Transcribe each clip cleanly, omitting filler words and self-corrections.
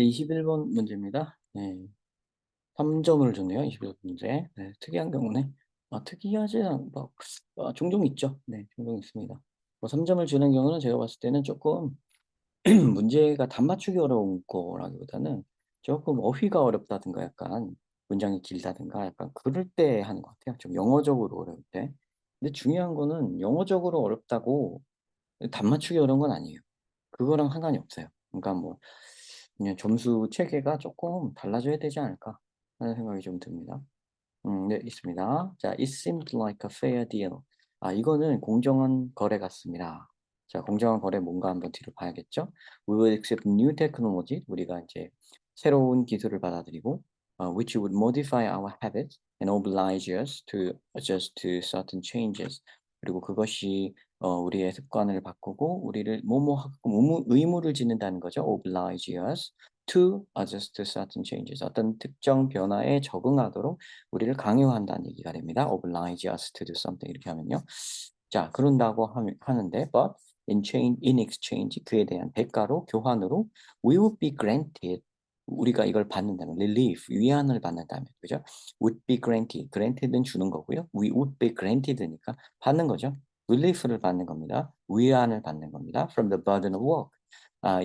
네, 21번 문제입니다. 네, 3점을 줬네요. 21번 문제. 네, 특이한 경우네. 특이하지 뭐, 종종 있죠. 네, 종종 있습니다. 뭐 3점을 주는 경우는 제가 봤을 때는 조금 문제가 단맞추기 어려운 거라기보다는 조금 어휘가 어렵다든가 약간 문장이 길다든가 약간 그럴 때 하는 것 같아요. 좀 영어적으로 어려울 때. 근데 중요한 거는 영어적으로 어렵다고 단맞추기 어려운 건 아니에요. 그거랑 상관이 없어요. 그러니까 뭐 그냥 점수 체계가 조금 달라져야 되지 않을까 하는 생각이 좀 듭니다. 네, 있습니다. 자, "It seemed like a fair deal." 이거는 공정한 거래 같습니다. 자, 공정한 거래 뭔가 한번 뒤로 봐야겠죠? "We will accept new technology." 우리가 이제 새로운 기술을 받아들이고 "which would modify our habits and oblige us to adjust to certain changes." 그리고 그것이 우리의 습관을 바꾸고 우리를 뭐뭐 하고 의무를 짓는다는 거죠. "oblige us to adjust to certain changes." 어떤 특정 변화에 적응하도록 우리를 강요한다는 얘기가 됩니다. "oblige us to do something." 이렇게 하면요. 자, 그런다고 하는데 but in exchange 그에 대한 대가로 교환으로 we would be granted 우리가 이걸 받는다면 relief 위안을 받는다면 그죠? would be granted는 주는 거고요. we would be granted니까 받는 거죠. relief를 받는 겁니다. 위안을 받는 겁니다. from the burden of work.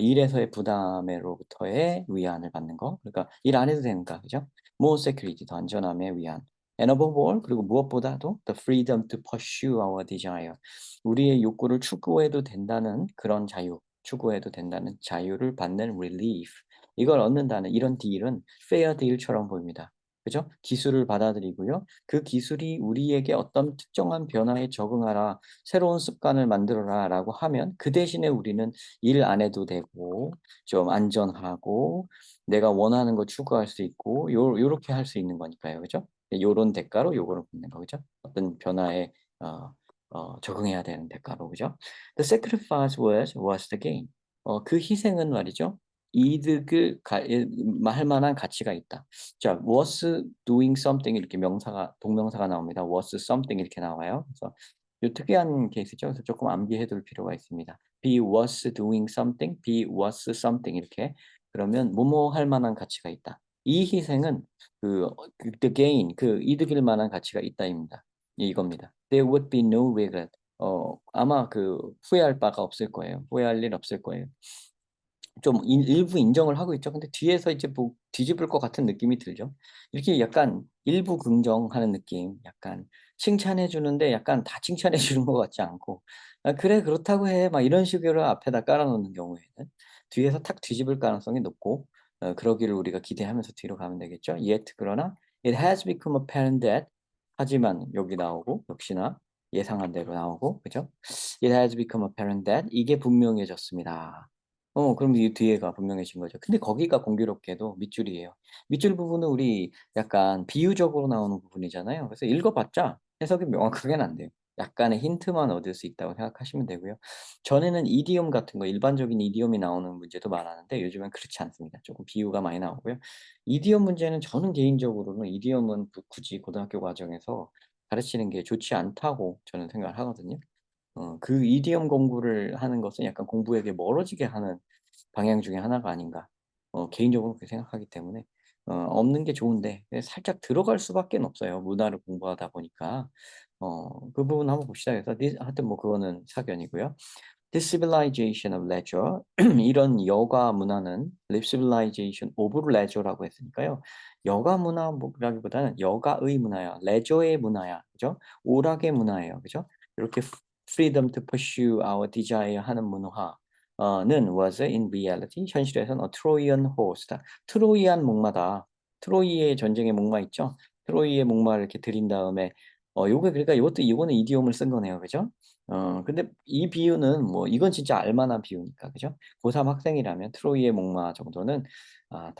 일에서의 부담으로부터의 위안을 받는 거. 그러니까 일 안 해도 되니까 그죠? more security 더 안전함의 위안. And above all 그리고 무엇보다도 the freedom to pursue our desire 우리의 욕구를 추구해도 된다는 그런 자유, 추구해도 된다는 자유를 받는 relief 이걸 얻는다는 이런 딜은 fair deal처럼 보입니다. 그죠? 기술을 받아들이고요. 그 기술이 우리에게 어떤 특정한 변화에 적응하라, 새로운 습관을 만들어라라고 하면 그 대신에 우리는 일 안 해도 되고 좀 안전하고 내가 원하는 거 추구할 수 있고 요렇게 할 수 있는 거니까요. 그죠? 요런 대가로 요거를 받는 거 그죠? 어떤 변화에 어 적응해야 되는 대가로 그죠? The sacrifice was the gain. 그 희생은 말이죠. 이득을 할 만한 가치가 있다. 자, was doing something 이렇게 동명사가 나옵니다. was something 이렇게 나와요. 그래서 요 특이한 케이스죠. 그래서 조금 암기해 둘 필요가 있습니다. be was doing something, be was something 이렇게 그러면 뭐뭐 할 만한 가치가 있다. 이 희생은 the gain 이득일 만한 가치가 있다입니다. 이겁니다. There would be no regret. 아마 후회할 바가 없을 거예요. 후회할 일 없을 거예요. 좀 일부 인정을 하고 있죠. 근데 뒤에서 이제 뭐 뒤집을 것 같은 느낌이 들죠. 이렇게 약간 일부 긍정하는 느낌, 약간 칭찬해 주는데 약간 다 칭찬해 주는 것 같지 않고 그래 그렇다고 해." 막 이런 식으로 앞에다 깔아 놓는 경우에는 뒤에서 탁 뒤집을 가능성이 높고 그러기를 우리가 기대하면서 뒤로 가면 되겠죠. Yet 그러나 "It has become apparent that." 하지만 여기 나오고 역시나 예상한 대로 나오고 그죠? "It has become apparent that." 이게 분명해졌습니다. 그럼 이 뒤에가 분명해진 거죠. 근데 거기가 공교롭게도 밑줄이에요. 밑줄 부분은 우리 약간 비유적으로 나오는 부분이잖아요. 그래서 읽어 봤자 해석이 명확하게는 안 돼요. 약간의 힌트만 얻을 수 있다고 생각하시면 되고요. 전에는 이디옴 같은 거 일반적인 이디옴이 나오는 문제도 많았는데 요즘엔 그렇지 않습니다. 조금 비유가 많이 나오고요. 이디옴 문제는 저는 개인적으로는 이디옴은 굳이 고등학교 과정에서 가르치는 게 좋지 않다고 저는 생각을 하거든요. 그 이디엄 공부를 하는 것은 약간 공부에게 멀어지게 하는 방향 중에 하나가 아닌가. 개인적으로 그렇게 생각하기 때문에 없는 게 좋은데 살짝 들어갈 수밖에 없어요, 문화를 공부하다 보니까. 그 부분 한번 봅시다. 그래서 하여튼 뭐 그거는 사견이고요. This civilization of leisure 이런 여가 문화는 civilization of leisure라고 했으니까요. 여가 문화 라기보다는 여가의 문화야. 레저의 문화야. 그죠? 오락의 문화예요. 그죠? 이렇게 freedom to pursue our desire 하는 문화 는 was in reality 현실에서는 a Trojan horse다. 트로이안 목마다. 트로이의 전쟁의 목마 있죠? 트로이의 목마를 이렇게 들인 다음에 요게 그러니까 이거는 이디옴을 쓴 거네요. 그죠? 근데 이 비유는 뭐 이건 진짜 알 만한 비유니까 그죠? 고3 학생이라면 트로이의 목마 정도는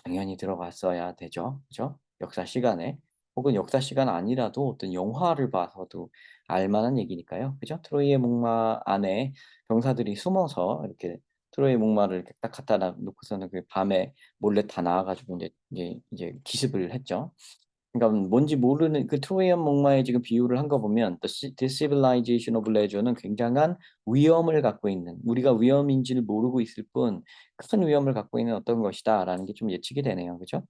당연히 들어갔어야 되죠. 그죠? 역사 시간에. 혹은 역사 시간 아니라도 어떤 영화를 봐서도 알 만한 얘기니까요. 그죠? 트로이의 목마 안에 병사들이 숨어서 이렇게 트로이의 목마를 이렇게 딱 갖다 놓고서는 그 밤에 몰래 다 나와 가지고 이제 기습을 했죠. 그러니까 뭔지 모르는 그 트로이안 목마에 지금 비유를 한 거 보면 The Civilization of Leisure는 굉장한 위험을 갖고 있는, 우리가 위험인지를 모르고 있을 뿐 큰 위험을 갖고 있는 어떤 것이다라는 게 좀 예측이 되네요. 그죠?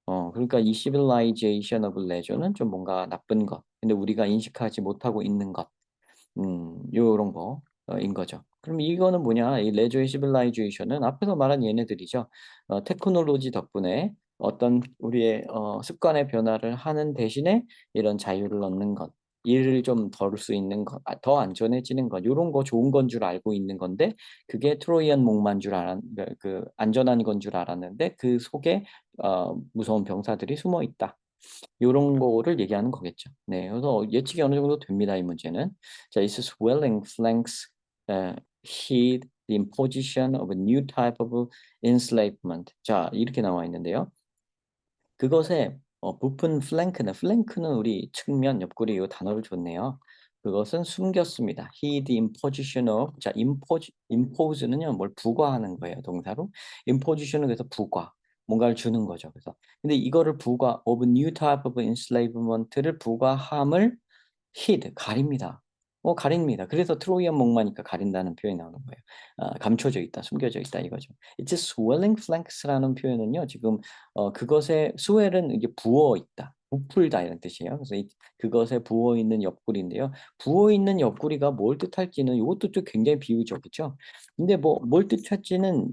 그러니까 이 Civilization of Leisure는 좀 뭔가 나쁜 것, 근데 우리가 인식하지 못하고 있는 것, 요런 거인 거죠. 그럼 이거는 뭐냐? 이 레저의 시빌라이제이션은 앞에서 말한 얘네들이죠. 테크놀로지 덕분에 어떤 우리의 습관의 변화를 하는 대신에 이런 자유를 얻는 것, 일을 좀 덜 수 있는 것, 더 안전해지는 것, 요런 거 좋은 건 줄 알고 있는 건데 그게 트로이안 목마인 줄 그 안전한 건 줄 알았는데 그 속에 무서운 병사들이 숨어 있다. 요런 거를 얘기하는 거겠죠. 네. 그래서 예측이 어느 정도 됩니다, 이 문제는. 자, its swelling flanks hid the imposition of a new type of enslavement. 자, 이렇게 나와 있는데요. 그것의 부푼 플랭크는 우리 측면, 옆구리 요 단어를 줬네요. 그것은 숨겼습니다. hid imposition of, 자, impose는요, 뭘 부과하는 거예요, 동사로. imposition은 그래서 부과, 뭔가를 주는 거죠. 그래서 근데 이거를 부과 of new type of enslavement를 부과함을 hid 가립니다. 가립니다. 그래서 트로이안 목마니까 가린다는 표현이 나오는 거예요. 감춰져 있다, 숨겨져 있다 이거죠. It's swelling flanks라는 표현은요, 지금 그것에 swell은 이게 부어 있다, 부풀다 이런 뜻이에요. 그래서 그것에 부어 있는 옆구리인데요. 부어 있는 옆구리가 뭘 뜻할지는 이것도 좀 굉장히 비유적이죠. 근데 뭐 뭘 뜻할지는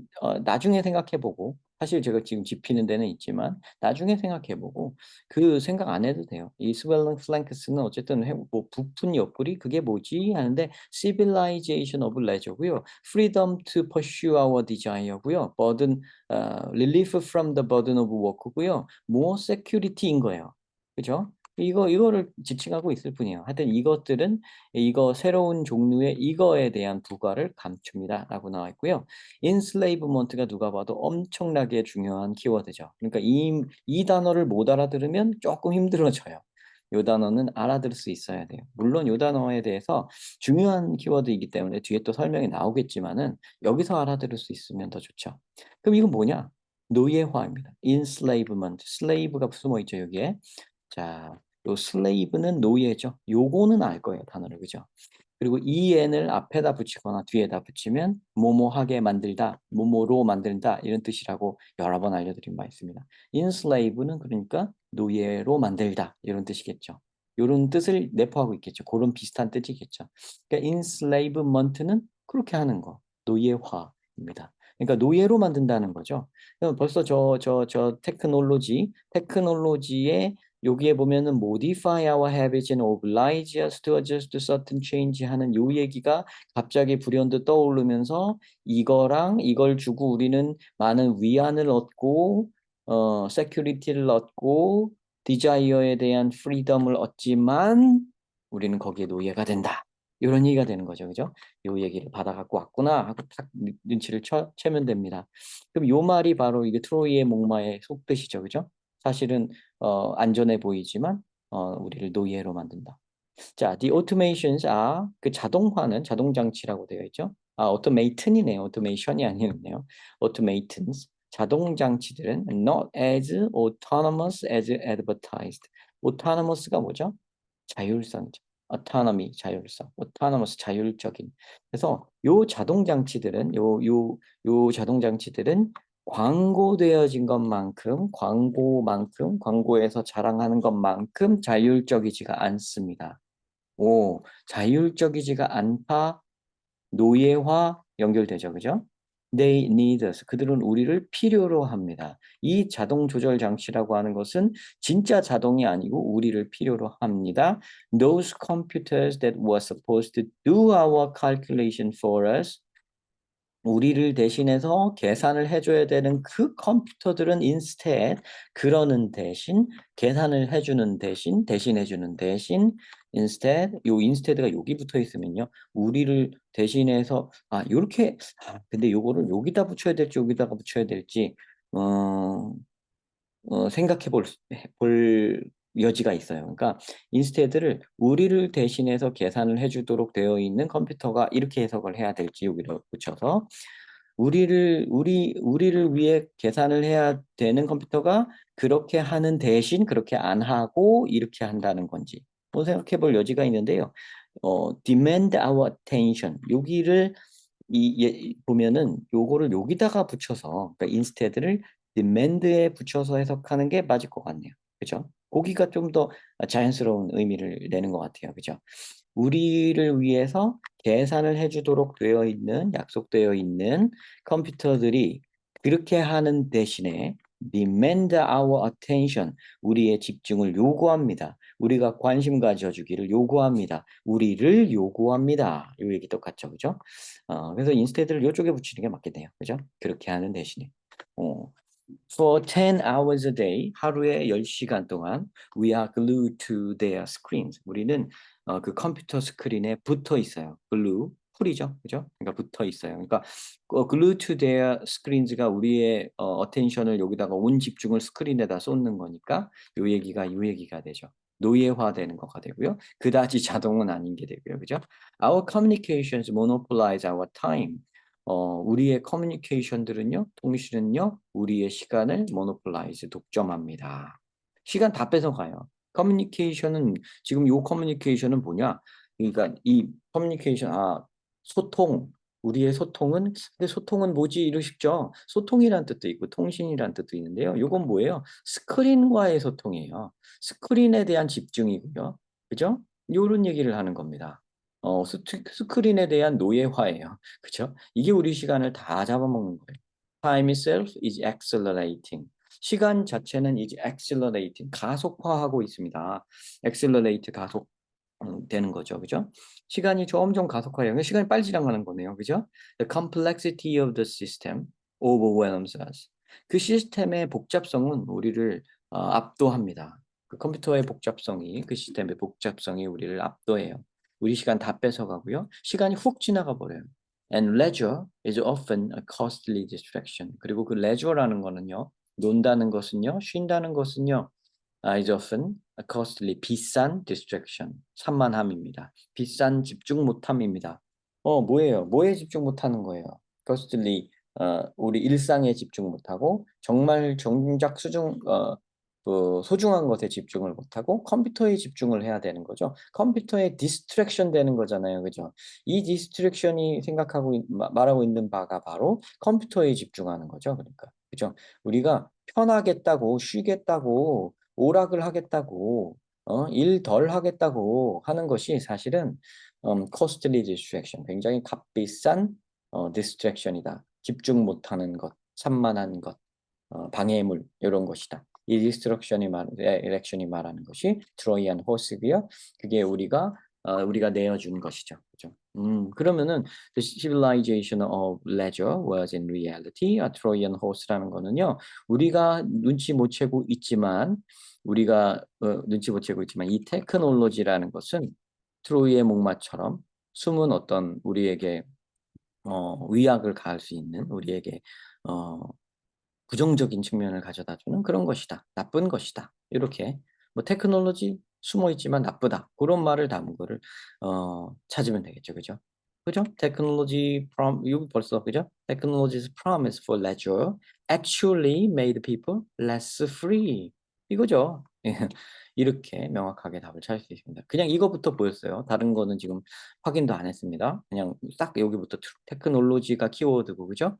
나중에 생각해보고, 사실 제가 지금 짚히는 데는 있지만 나중에 생각해보고 그 생각 안 해도 돼요. 이 swelling flanks는 어쨌든 뭐 부푼 옆구리 그게 뭐지 하는데 civilization of leisure고요. freedom to pursue our desire고요. burden relief from the burden of work고요. more security인 거예요. 그죠? 이거를 지칭하고 있을 뿐이에요. 하여튼 이것들은 이거 새로운 종류의 이거에 대한 부과를 감춥니다라고 나와 있고요. enslavement가 누가 봐도 엄청나게 중요한 키워드죠. 그러니까 이 단어를 못 알아들으면 조금 힘들어져요. 이 단어는 알아들을 수 있어야 돼요. 물론 이 단어에 대해서 중요한 키워드이기 때문에 뒤에 또 설명이 나오겠지만은 여기서 알아들을 수 있으면 더 좋죠. 그럼 이건 뭐냐? 노예화입니다. enslavement, slave가 숨어 있죠 여기에. 자, 요 slave는 노예죠. 요거는 알 거예요 단어를, 그죠? 그리고 en을 앞에다 붙이거나 뒤에다 붙이면 뭐뭐하게 만들다, 뭐뭐로 만든다 이런 뜻이라고 여러 번 알려드린 바 있습니다. enslave는 그러니까 노예로 만들다 이런 뜻이겠죠. 이런 뜻을 내포하고 있겠죠. 그런 비슷한 뜻이겠죠. 그러니까 enslavement는 그렇게 하는 거, 노예화입니다. 그러니까 노예로 만든다는 거죠. 그럼 벌써 저 테크놀로지에 여기에 보면은 modify our habits and oblige us to adjust to certain change 하는 요 얘기가 갑자기 불현듯 떠오르면서 이거랑 이걸 주고 우리는 많은 위안을 얻고 security를 얻고 desire에 대한 freedom을 얻지만 우리는 거기에 노예가 된다. 이런 얘기가 되는 거죠. 그죠? 요 얘기를 받아 갖고 왔구나 하고 탁 눈치를 채면 됩니다. 그럼 요 말이 바로 이게 트로이의 목마의 속뜻이죠. 그죠? 사실은 안전해 보이지만 우리를 노예로 만든다. 자, the automations are 그 자동화는 자동 장치라고 되어 있죠. automaton이네요. automation이 아니네요. automatons 자동 장치들은 not as autonomous as advertised. autonomous가 뭐죠? 자율성이죠. autonomy 자율성, autonomous 자율적인. 그래서 요 자동 장치들은 요 자동 장치들은 광고되어진 것만큼 광고에서 자랑하는 것만큼 자율적이지가 않습니다. 자율적이지가 않다. 노예화 연결되죠. 그죠? They need us. 그들은 우리를 필요로 합니다. 이 자동 조절 장치라고 하는 것은 진짜 자동이 아니고 우리를 필요로 합니다. Those computers that were supposed to do our calculation for us. 우리를 대신해서 계산을 해줘야 되는 그 컴퓨터들은 instead 그러는 대신 계산을 해주는 대신해주는 대신 instead 요 instead가 여기 붙어 있으면요 우리를 대신해서 요렇게 근데 요거를 여기다 붙여야 될지 여기다가 붙여야 될지 생각해 볼 여지가 있어요. 그러니까 instead를 우리를 대신해서 계산을 해주도록 되어 있는 컴퓨터가 이렇게 해석을 해야 될지 여기다 붙여서 우리를 위해 계산을 해야 되는 컴퓨터가 그렇게 하는 대신 그렇게 안 하고 이렇게 한다는 건지 뭐 생각해 볼 여지가 있는데요. demand our attention. 여기를 보면은 요거를 여기다가 붙여서 그러니까 instead를 demand에 붙여서 해석하는 게 맞을 것 같네요. 그죠? 거기가 좀 더 자연스러운 의미를 내는 것 같아요. 그죠? 우리를 위해서 계산을 해주도록 되어 있는, 약속되어 있는 컴퓨터들이 그렇게 하는 대신에 demand our attention, 우리의 집중을 요구합니다. 우리가 관심 가져주기를 요구합니다. 우리를 요구합니다. 이 얘기 똑같죠, 그죠? 그래서 instead를 이쪽에 붙이는 게 맞겠네요, 그죠? 그렇게 하는 대신에. 어, For 10 hours a day, 하루에 10시간 동안 we are glued to their screens. 우리는 그 컴퓨터 스크린에 붙어 있어요. glue, 풀이죠. 그죠? 그러니까 붙어 있어요. 그러니까 glued to their screens가 우리의 attention을 여기다가 온 집중을 스크린에다 쏟는 거니까 요 얘기가 되죠. 노예화되는 거가 되고요. 그다지 자동은 아닌 게 되고요. 그죠? Our communications monopolize our time. 우리의 커뮤니케이션들은요, 통신은요, 우리의 시간을 모노폴라이즈, 독점합니다. 시간 다 뺏어가요. 커뮤니케이션은, 지금 요 커뮤니케이션은 뭐냐? 그러니까 이 커뮤니케이션, 소통, 우리의 소통은, 근데 소통은 뭐지? 이러시죠? 소통이란 뜻도 있고, 통신이란 뜻도 있는데요. 요건 뭐예요? 스크린과의 소통이에요. 스크린에 대한 집중이고요. 그죠? 요런 얘기를 하는 겁니다. 스크린에 대한 노예화예요. 그쵸? 이게 우리 시간을 다 잡아먹는 거예요. Time itself is accelerating. 시간 자체는 is accelerating. 가속화하고 있습니다. accelerate 가속 되는 거죠. 그죠? 시간이 점점 가속화해요. 시간이 빨리 지나가는 거네요. 그죠? The complexity of the system overwhelms us. 그 시스템의 복잡성은 우리를 압도합니다. 그 컴퓨터의 복잡성이, 그 시스템의 복잡성이 우리를 압도해요. 우리 시간 다 뺏어가고요. 시간이 훅 지나가 버려요. And leisure is often a costly distraction. 그리고 그 leisure라는 거는요. 논다는 것은요. 쉰다는 것은요. is often a costly, 비싼 distraction, 산만함입니다. 비싼 집중 못함입니다. 뭐예요? 뭐에 집중 못하는 거예요? costly, 우리 일상에 집중 못하고 정말 정작 그 소중한 것에 집중을 못하고 컴퓨터에 집중을 해야 되는 거죠. 컴퓨터에 디스트랙션 되는 거잖아요. 그죠? 이 디스트랙션이 말하고 있는 바가 바로 컴퓨터에 집중하는 거죠. 그러니까. 그죠? 우리가 편하겠다고, 쉬겠다고, 오락을 하겠다고, 일 덜 하겠다고 하는 것이 사실은 costly distraction, 굉장히 값비싼 distraction이다. 집중 못하는 것, 산만한 것, 방해물 이런 것이다. 이 디스트럭션이 말하는 것이 트로이안 호스고요. 그게 우리가 내어준 것이죠. 그죠? 그러면은 the civilization of leisure was in reality a Trojan horse라는 거는요. 우리가 눈치 못 채고 있지만 이 테크놀로지라는 것은 트로이의 목마처럼 숨은 어떤 우리에게 위약을 가할 수 있는 우리에게 어, 부정적인 측면을 가져다주는 그런 것이다. 나쁜 것이다. 이렇게 뭐 테크놀로지 숨어 있지만 나쁘다. 그런 말을 담은 거를 찾으면 되겠죠. 그죠? 그죠? 이거 벌써 그죠? Technology's promise for leisure actually made people less free. 이거죠. 이렇게 명확하게 답을 찾을 수 있습니다. 그냥 이거부터 보였어요. 다른 거는 지금 확인도 안 했습니다. 그냥 딱 여기부터 테크놀로지가 키워드고, 그죠?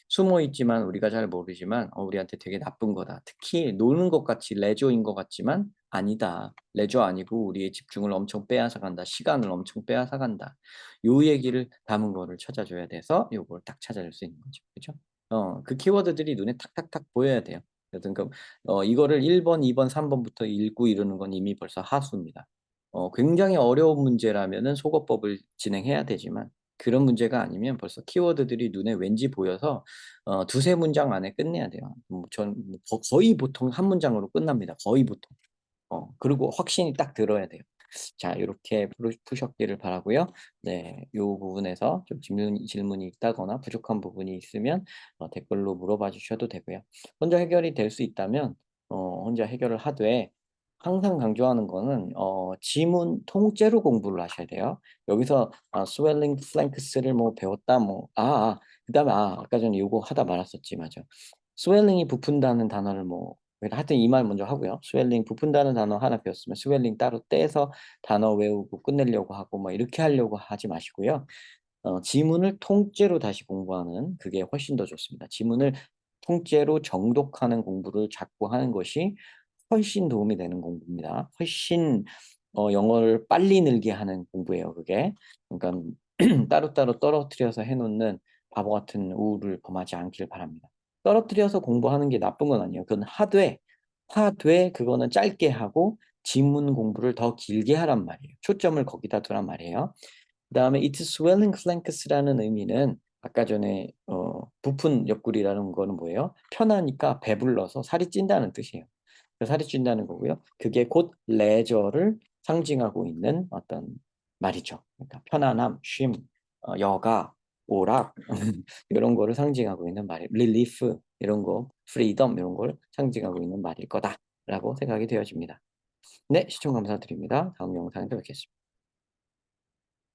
숨어 있지만 우리가 잘 모르지만 우리한테 되게 나쁜 거다. 특히 노는 것 같이 레저인 것 같지만 아니다. 레저 아니고 우리의 집중을 엄청 빼앗아간다. 시간을 엄청 빼앗아간다. 요 얘기를 담은 거를 찾아줘야 돼서 요걸 딱 찾아낼 수 있는 거죠. 그죠? 그 키워드들이 눈에 탁탁탁 보여야 돼요. 여튼 이거를 1번, 2번, 3번부터 읽고 이러는 건 이미 벌써 하수입니다. 굉장히 어려운 문제라면은 속어법을 진행해야 되지만 그런 문제가 아니면 벌써 키워드들이 눈에 왠지 보여서 두세 문장 안에 끝내야 돼요. 거의 보통 한 문장으로 끝납니다. 거의 보통. 그리고 확신이 딱 들어야 돼요. 자, 이렇게 푸셨기를 바라고요. 네, 이 부분에서 좀 질문이 있다거나 부족한 부분이 있으면 댓글로 물어봐 주셔도 되고요. 혼자 해결이 될 수 있다면 혼자 해결을 하되 항상 강조하는 거는 지문 통째로 공부를 하셔야 돼요. 여기서 swelling flanks를 뭐 배웠다 그다음에 아까 전에 요거 하다 말았었지. 맞아. 스웰링이 부푼다는 단어를 뭐 하여튼 이 말 먼저 하고요. 스웰링 부푼다는 단어 하나 배웠으면 스웰링 따로 떼서 단어 외우고 끝내려고 하고 뭐 이렇게 하려고 하지 마시고요. 지문을 통째로 다시 공부하는 그게 훨씬 더 좋습니다. 지문을 통째로 정독하는 공부를 자꾸 하는 것이 훨씬 도움이 되는 공부입니다. 훨씬 영어를 빨리 늘게 하는 공부예요, 그게. 그러니까 따로따로 떨어뜨려서 해놓는 바보 같은 우를 범하지 않길 바랍니다. 떨어뜨려서 공부하는 게 나쁜 건 아니에요. 그건 하되 그거는 짧게 하고 지문 공부를 더 길게 하란 말이에요. 초점을 거기다 두란 말이에요. 그다음에 it swelling flanks라는 의미는 아까 전에 부푼 옆구리라는 거는 뭐예요? 편하니까 배불러서 살이 찐다는 뜻이에요. 살이 찐다는 거고요. 그게 곧 레저를 상징하고 있는 어떤 말이죠. 그러니까 편안함, 쉼, 여가, 오락 이런 거를 상징하고 있는 말, 릴리프 이런 거, 프리덤 이런 걸 상징하고 있는 말일 거다라고 생각이 되어집니다. 네, 시청 감사드립니다. 다음 영상에서 뵙겠습니다.